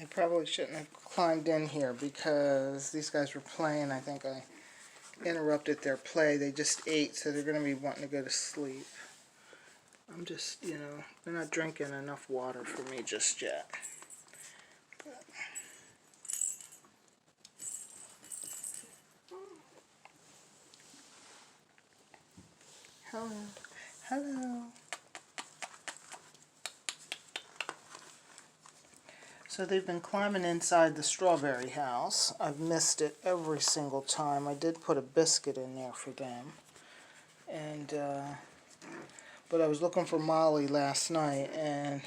I probably shouldn't have climbed in here because these guys were playing. I think I interrupted their play. They just ate, so they're going to be wanting to go to sleep. I'm just, they're not drinking enough water for me just yet. But hello. Hello. So they've been climbing inside the strawberry house. I've missed it every single time. I did put a biscuit in there for them. And, but I was looking for Molly last night, and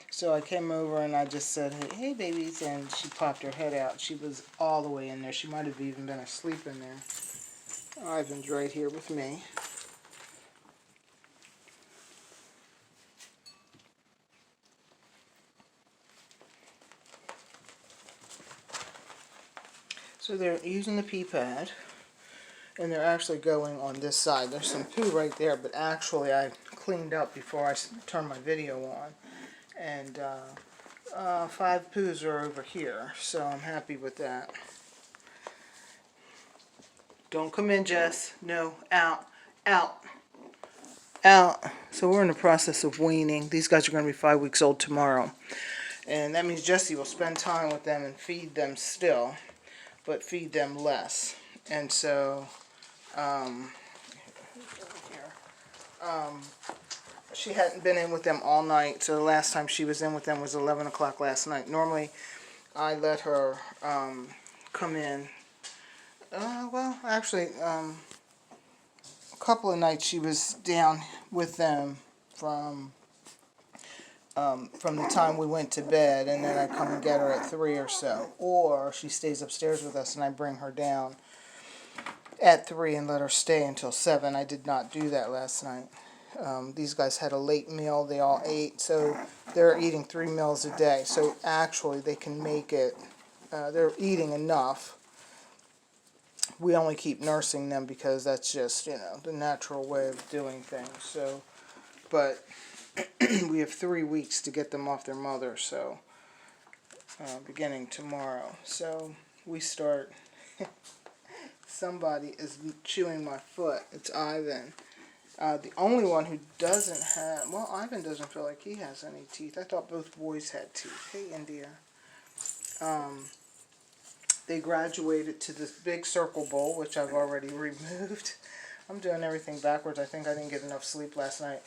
so I came over and I just said, hey babies, and she popped her head out. She was all the way in there. She might have even been asleep in there. Ivan's right here with me. So they're using the pee pad, and they're actually going on this side. There's some poo right there, but actually I cleaned up before I turned my video on. And 5 poos are over here, so I'm happy with that. Don't come in, Jess. No, out, out, out. So we're in the process of weaning. These guys are going to be 5 weeks old tomorrow. And that means Jessie will spend time with them and feed them still, but feed them less. And so, she hadn't been in with them all night, so the last time she was in with them was 11 o'clock last night. Normally, I let her come in. Well, actually, a couple of nights she was down with them from the time we went to bed, and then I come and get her at 3 or so. Or she stays upstairs with us, and I bring her down at 3 and let her stay until 7. I did not do that last night. These guys had a late meal. They all ate, so they're eating 3 meals a day. So actually, they can make it. They're eating enough. We only keep nursing them because that's just, the natural way of doing things. So, but we have 3 weeks to get them off their mother, so beginning tomorrow. So we start. Somebody is chewing my foot. It's Ivan. The only one who doesn't have, well, Ivan doesn't feel like he has any teeth. I thought both boys had teeth. Hey, India. They graduated to this big circle bowl, which I've already removed. I'm doing everything backwards. I think I didn't get enough sleep last night.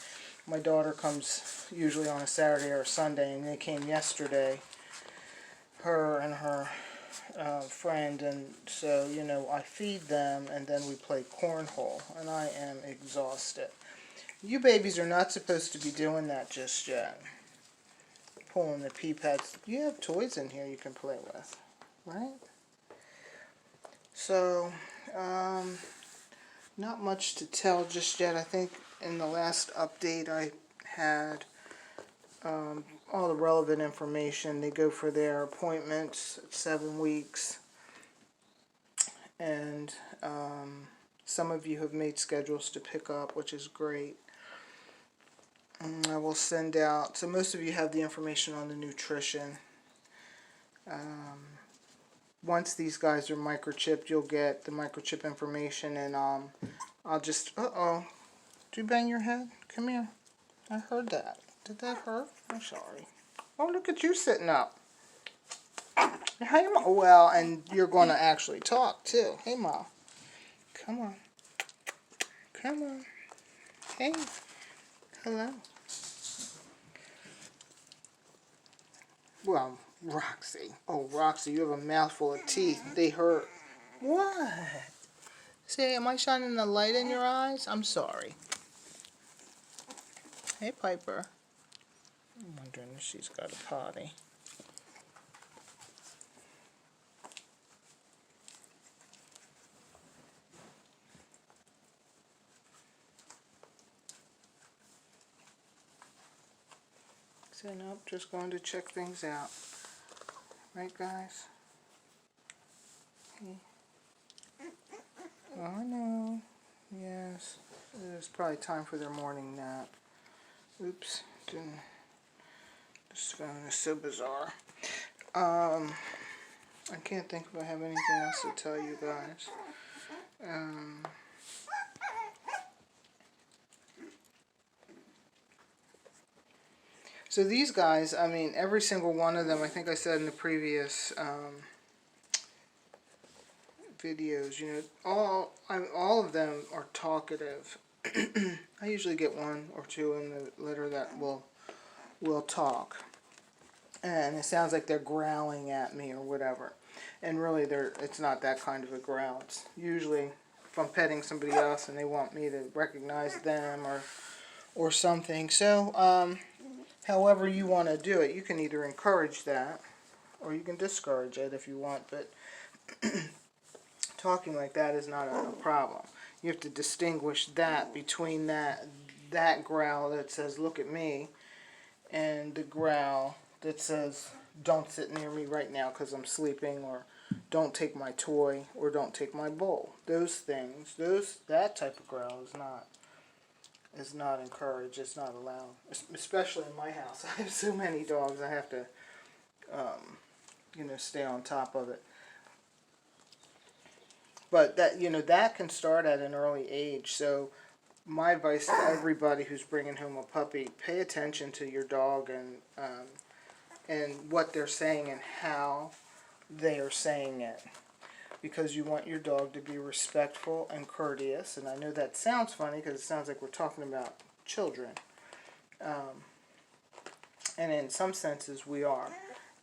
My daughter comes usually on a Saturday or a Sunday, and they came yesterday, her and her friend, and so, I feed them, and then we play cornhole, and I am exhausted. You babies are not supposed to be doing that just yet. Pulling the pee pads. You have toys in here you can play with, right? So, not much to tell just yet. I think in the last update I had all the relevant information. They go for their appointments at 7 weeks. And some of you have made schedules to pick up, which is great. And I will send out, so most of you have the information on the nutrition. Once these guys are microchipped, you'll get the microchip information, and I'll just, did you bang your head? Come here. I heard that. Did that hurt? I'm sorry. Oh, look at you sitting up. Hey, Ma. Well, and you're going to actually talk, too. Hey, Ma. Come on. Come on. Hey. Hello. Well, Roxy. Oh, Roxy, you have a mouthful of teeth. They hurt. What? Say, am I shining the light in your eyes? I'm sorry. Hey, Piper. I'm wondering if she's got a potty. So, nope, just going to check things out. Right, guys? Hey. Oh, I know. Yes. It's probably time for their morning nap. Oops. This phone is so bizarre. I can't think if I have anything else to tell you guys. So these guys, I mean, every single one of them, I think I said in the previous videos, you know, all of them are talkative. I usually get one or two in the litter that will talk, and it sounds like they're growling at me or whatever. And really, it's not that kind of a growl. It's usually if I'm petting somebody else and they want me to recognize them or something. So, however you want to do it, you can either encourage that or you can discourage it if you want. But talking like that is not a problem. You have to distinguish that between that growl that says "look at me" and the growl that says "don't sit near me right now because I'm sleeping," or "don't take my toy," or "don't take my bowl." Those things, that type of growl is not encouraged. It's not allowed, especially in my house. I have so many dogs. I have to, stay on top of it. But that can start at an early age. So my advice to everybody who's bringing home a puppy: pay attention to your dog and what they're saying and how they are saying it, because you want your dog to be respectful and courteous. And I know that sounds funny because it sounds like we're talking about children, and in some senses we are.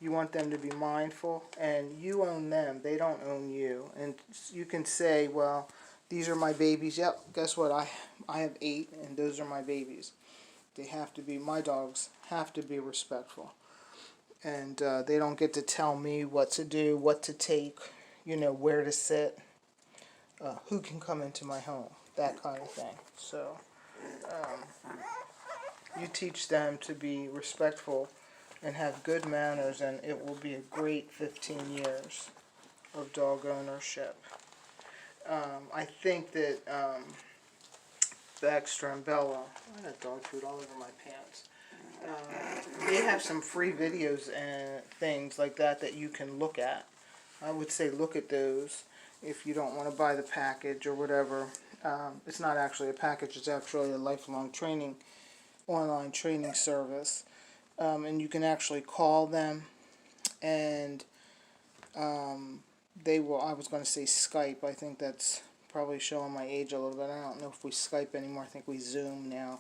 You want them to be mindful, and you own them. They don't own you. And you can say, well, these are my babies. Yep, guess what? I have 8, and those are my babies. My dogs have to be respectful. And they don't get to tell me what to do, what to take, where to sit, who can come into my home, that kind of thing. So you teach them to be respectful and have good manners, and it will be a great 15 years of dog ownership. I think that Baxter and Bella, I got dog food all over my pants. They have some free videos and things like that you can look at. I would say look at those if you don't want to buy the package or whatever. It's not actually a package, it's actually a lifelong online training service. And you can actually call them, and they will, I was going to say Skype. I think that's probably showing my age a little bit. I don't know if we Skype anymore. I think we Zoom now.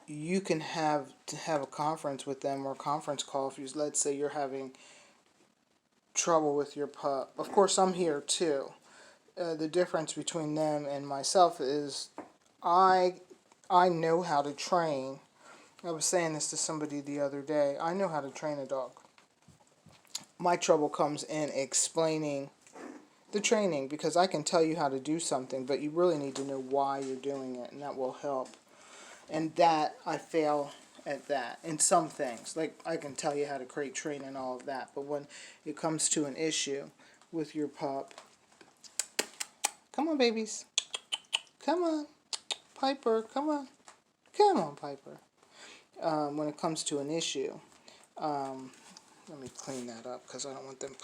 You can have a conference with them, or a conference call if let's say you're having trouble with your pup. Of course, I'm here too. The difference between them and myself is I know how to train. I was saying this to somebody the other day. I know how to train a dog. My trouble comes in explaining the training, because I can tell you how to do something, but you really need to know why you're doing it, and that will help. And that, I fail at that in some things. Like, I can tell you how to crate train and all of that, but when it comes to an issue with your pup, come on, babies. Come on. Piper, come on. Come on, Piper. When it comes to an issue, let me clean that up because I don't want them.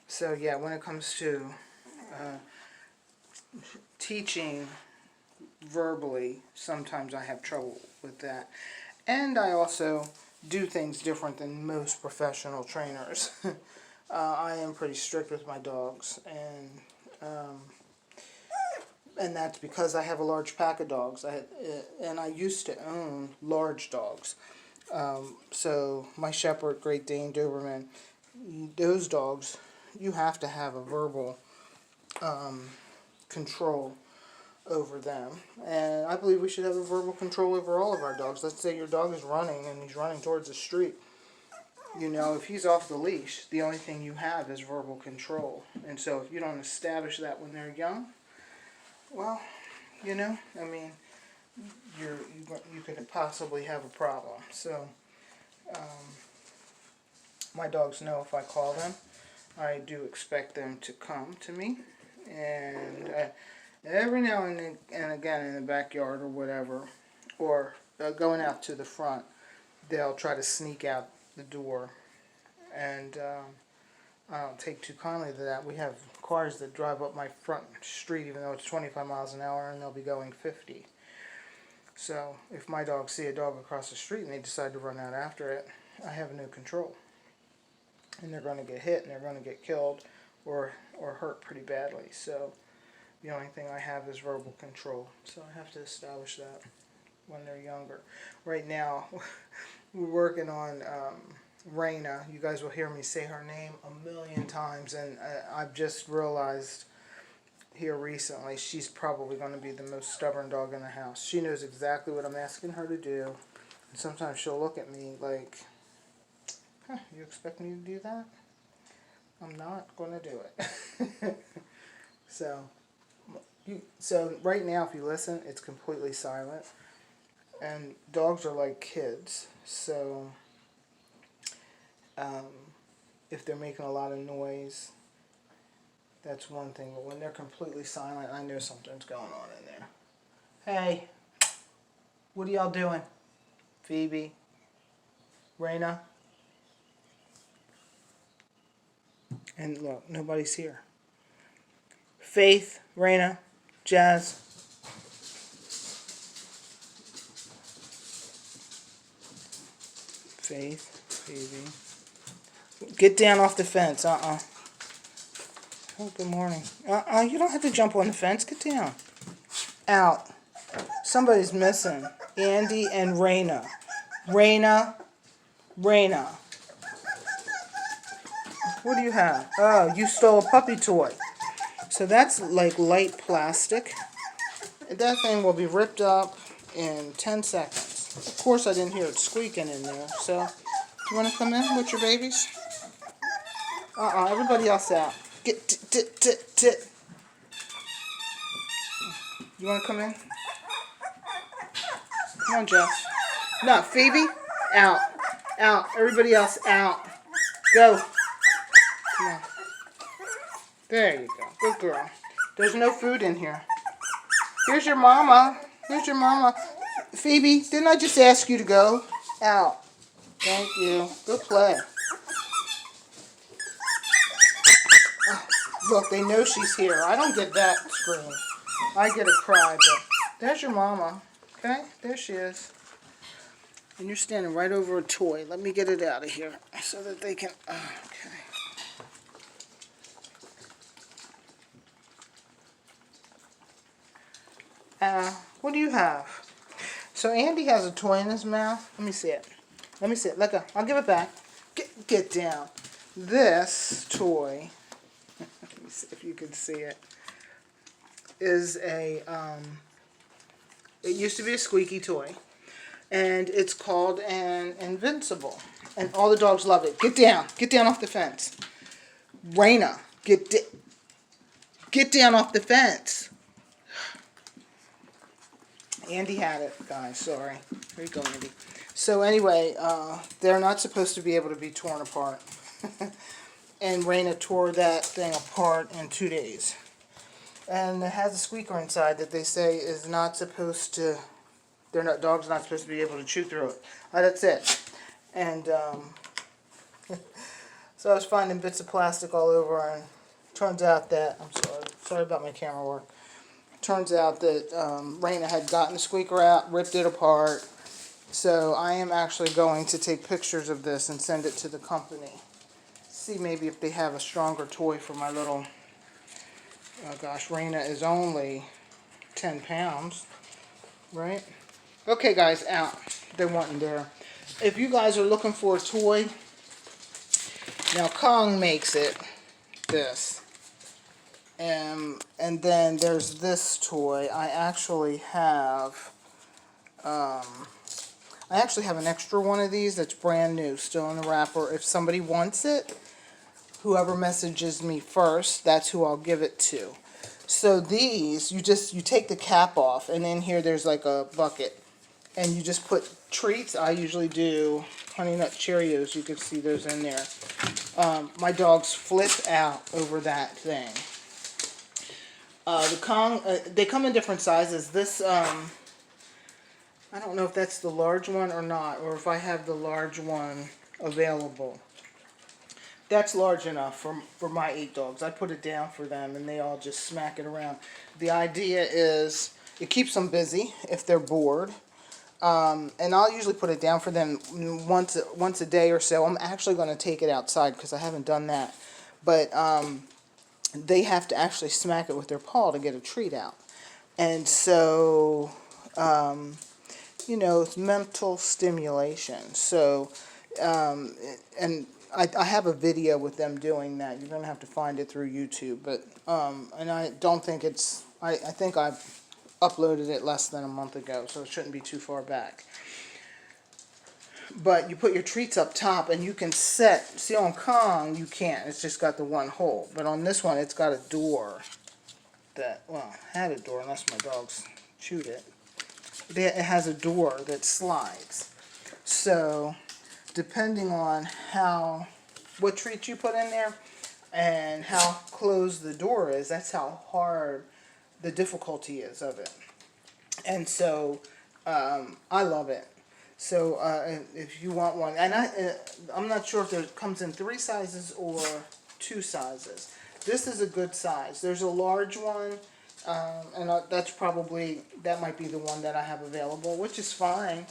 So yeah, when it comes to teaching verbally, sometimes I have trouble with that. And I also do things different than most professional trainers. I am pretty strict with my dogs, and that's because I have a large pack of dogs. And I used to own large dogs. So my Shepherd, Great Dane, Doberman, those dogs, you have to have a verbal control over them. And I believe we should have a verbal control over all of our dogs. Let's say your dog is running and he's running towards the street. If he's off the leash, the only thing you have is verbal control. And so if you don't establish that when they're young, well, you could possibly have a problem. So my dogs know if I call them, I do expect them to come to me. And every now and again in the backyard or whatever, or going out to the front, they'll try to sneak out the door, and I don't take too kindly to that. We have cars that drive up my front street even though it's 25 miles an hour and they'll be going 50. So if my dogs see a dog across the street and they decide to run out after it, I have no control. And they're going to get hit and they're going to get killed or hurt pretty badly. So the only thing I have is verbal control. So I have to establish that when they're younger. Right now, we're working on Raina. You guys will hear me say her name a million times, and I've just realized here recently she's probably going to be the most stubborn dog in the house. She knows exactly what I'm asking her to do, and sometimes she'll look at me like, huh, you expect me to do that? I'm not going to do it. So right now, if you listen, it's completely silent. And dogs are like kids. So if they're making a lot of noise, that's one thing. But when they're completely silent, I know something's going on in there. Hey, what are y'all doing? Phoebe? Raina? And look, nobody's here. Faith, Raina, Jazz. Faith, Phoebe. Get down off the fence. Oh, good morning. You don't have to jump on the fence. Get down. Out. Somebody's missing. Andy and Raina. Raina. What do you have? Oh, you stole a puppy toy. So that's like light plastic. That thing will be ripped up in 10 seconds. Of course, I didn't hear it squeaking in there. So, you want to come in with your babies? Everybody else out. Get, You want to come in? Come on, Jess. No, Phoebe, out. Everybody else, out. Go. Come on. There you go. Good girl. There's no food in here. Here's your mama. Phoebe, didn't I just ask you to go? Out. Thank you. Good play. Oh, look, they know she's here. I don't get that scream. I get a cry, but there's your mama. Okay? There she is. And you're standing right over a toy. Let me get it out of here so that they can... Okay. What do you have? So Andy has a toy in his mouth. Let me see it. Let go. I'll give it back. Get down. This toy, let me see if you can see it, is a, it used to be a squeaky toy. And it's called an Invincible. And all the dogs love it. Get down. Get down off the fence. Raina, get down off the fence. Andy had it, guys. Sorry. Here you go, Andy. So anyway, they're not supposed to be able to be torn apart. And Raina tore that thing apart in 2 days. And it has a squeaker inside that they say is not supposed to... Dogs are not supposed to be able to chew through it. That's it. And so I was finding bits of plastic all over, and turns out that... Sorry about my camera work. Turns out that Raina had gotten the squeaker out, ripped it apart. So I am actually going to take pictures of this and send it to the company. See maybe if they have a stronger toy for my little... Oh gosh, Raina is only 10 pounds, right? Okay guys, out. They're wanting there. If you guys are looking for a toy, now Kong makes it, this. And then there's this toy. I actually have an extra one of these that's brand new, still in the wrapper. If somebody wants it, whoever messages me first, that's who I'll give it to. So these, you take the cap off, and in here there's like a bucket, and you just put treats. I usually do Honey Nut Cheerios. You can see those in there. My dogs flip out over that thing. The Kong, they come in different sizes. This, I I don't know if that's the large one or not, or if I have the large one available. That's large enough for my 8 dogs. I put it down for them, and they all just smack it around. The idea is it keeps them busy if they're bored. And I'll usually put it down for them once a day or so. I'm actually going to take it outside because I haven't done that. But they have to actually smack it with their paw to get a treat out. And so, you know, it's mental stimulation. So, and I have a video with them doing that. You're going to have to find it through YouTube. But, and I don't think it's, I think I've uploaded it less than a month ago, so it shouldn't be too far back. But you put your treats up top, and you can set, see on Kong, you can't. It's just got the one hole. But on this one, it's got a door that, well, had a door unless my dogs chewed it. It has a door that slides. So, depending on what treat you put in there and how closed the door is, that's how hard the difficulty is of it. And so, I love it. So, if you want one, and I'm not sure if it comes in 3 sizes or 2 sizes. This is a good size. There's a large one, and that might be the one that I have available, which is fine.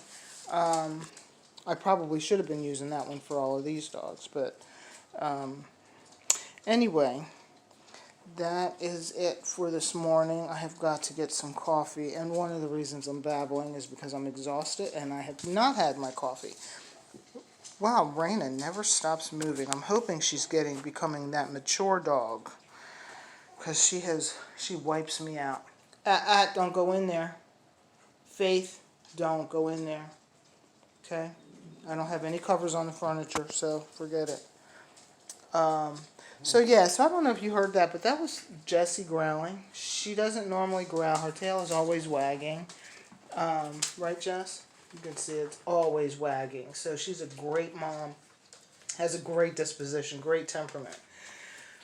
I probably should have been using that one for all of these dogs, but anyway, that is it for this morning. I have got to get some coffee, and one of the reasons I'm babbling is because I'm exhausted and I have not had my coffee. Wow, Raina never stops moving. I'm hoping she's becoming that mature dog, because she wipes me out. Don't go in there. Faith, don't go in there. Okay? I don't have any covers on the furniture, so forget it. So I don't know if you heard that, but that was Jessie growling. She doesn't normally growl. Her tail is always wagging. Right, Jess? You can see it's always wagging. So she's a great mom. Has a great disposition, great temperament.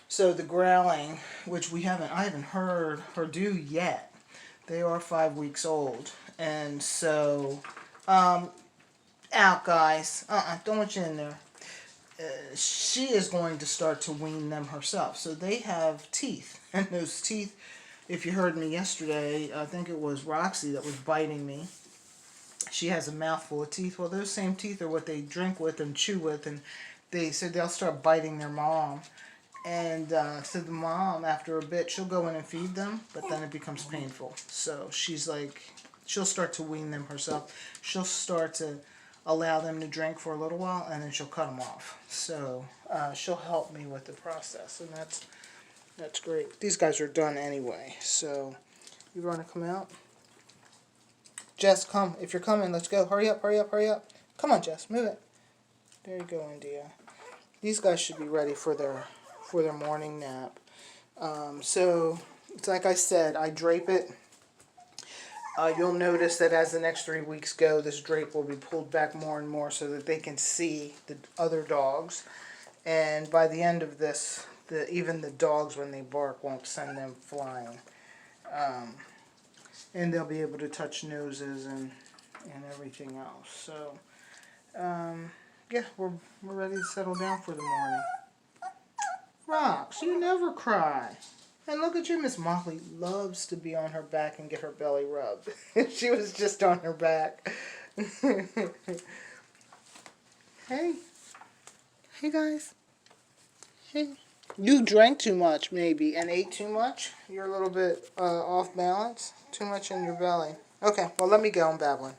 So the growling, which I haven't heard her do yet. They are 5 weeks old. And so, out guys. Don't want you in there. She is going to start to wean them herself. So they have teeth. And those teeth, if you heard me yesterday, I think it was Roxy that was biting me. She has a mouthful of teeth. Well, those same teeth are what they drink with and chew with. And they said they'll start biting their mom. And so the mom, after a bit, she'll go in and feed them. But then it becomes painful. So she's like, she'll start to wean them herself. She'll start to allow them to drink for a little while, and then she'll cut them off. So she'll help me with the process, and that's great. These guys are done anyway, so you want to come out? Jess, come. If you're coming, let's go. Hurry up, hurry up, hurry up. Come on, Jess, move it. There you go, India. These guys should be ready for their morning nap. So it's like I said, I drape it. You'll notice that as the next 3 weeks go, this drape will be pulled back more and more so that they can see the other dogs. And by the end of this, even the dogs, when they bark, won't send them flying. And they'll be able to touch noses and everything else. So, yeah, we're ready to settle down for the morning. Rox, you never cry. And look at you, Miss Molly loves to be on her back and get her belly rubbed. She was just on her back. Hey. Hey, guys. Hey. You drank too much, maybe, and ate too much. You're a little bit off balance. Too much in your belly. Okay, well, let me go. I'm babbling.